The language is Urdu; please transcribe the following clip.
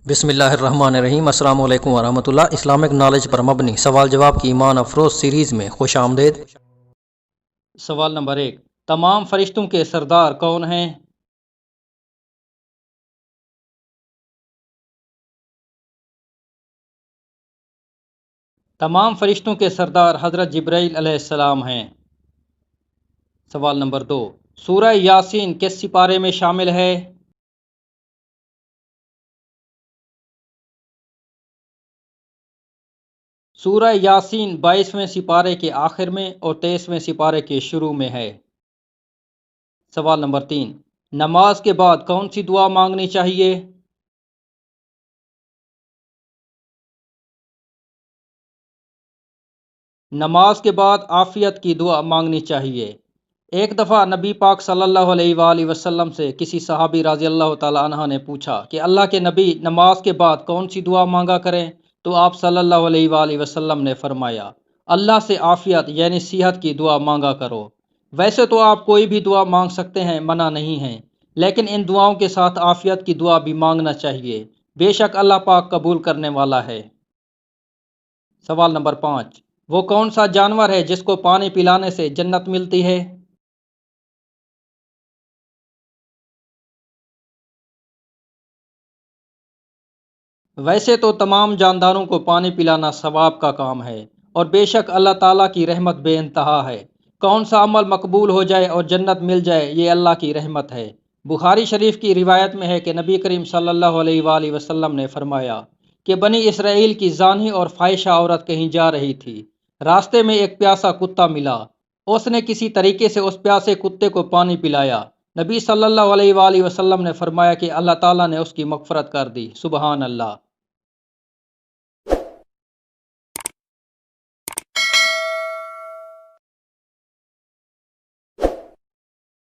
بسم اللہ الرحمن الرحیم۔ السلام علیکم ورحمۃ اللہ۔ اسلامک نالج پر مبنی سوال جواب کی ایمان افروز سیریز میں خوش آمدید۔ سوال نمبر 1، تمام فرشتوں کے سردار کون ہیں؟ تمام فرشتوں کے سردار حضرت جبرائیل علیہ السلام ہیں۔ سوال نمبر 2، سورہ یاسین کس سپارے میں شامل ہے؟ سورہ یاسین 22ویں سپارے کے آخر میں اور 23ویں سپارے کے شروع میں ہے۔ سوال نمبر 3، نماز کے بعد کون سی دعا مانگنی چاہیے؟ نماز کے بعد عافیت کی دعا مانگنی چاہیے۔ ایک دفعہ نبی پاک صلی اللہ علیہ وآلہ وسلم سے کسی صحابی رضی اللہ تعالیٰ عنہ نے پوچھا کہ اللہ کے نبی، نماز کے بعد کون سی دعا مانگا کریں؟ تو آپ صلی اللہ علیہ وآلہ وسلم نے فرمایا، اللہ سے عافیت یعنی صحت کی دعا مانگا کرو۔ ویسے تو آپ کوئی بھی دعا مانگ سکتے ہیں، منع نہیں ہے، لیکن ان دعاؤں کے ساتھ عافیت کی دعا بھی مانگنا چاہیے، بے شک اللہ پاک قبول کرنے والا ہے۔ سوال نمبر 5، وہ کون سا جانور ہے جس کو پانی پلانے سے جنت ملتی ہے؟ ویسے تو تمام جانداروں کو پانی پلانا ثواب کا کام ہے، اور بے شک اللہ تعالیٰ کی رحمت بے انتہا ہے۔ کون سا عمل مقبول ہو جائے اور جنت مل جائے، یہ اللہ کی رحمت ہے۔ بخاری شریف کی روایت میں ہے کہ نبی کریم صلی اللہ علیہ وآلہ وسلم نے فرمایا کہ بنی اسرائیل کی زانی اور فاحشہ عورت کہیں جا رہی تھی، راستے میں ایک پیاسا کتا ملا، اس نے کسی طریقے سے اس پیاسے کتے کو پانی پلایا۔ نبی صلی اللہ علیہ وآلہ وسلم نے فرمایا کہ اللہ تعالیٰ نے اس کی مغفرت کر دی۔ سبحان اللہ۔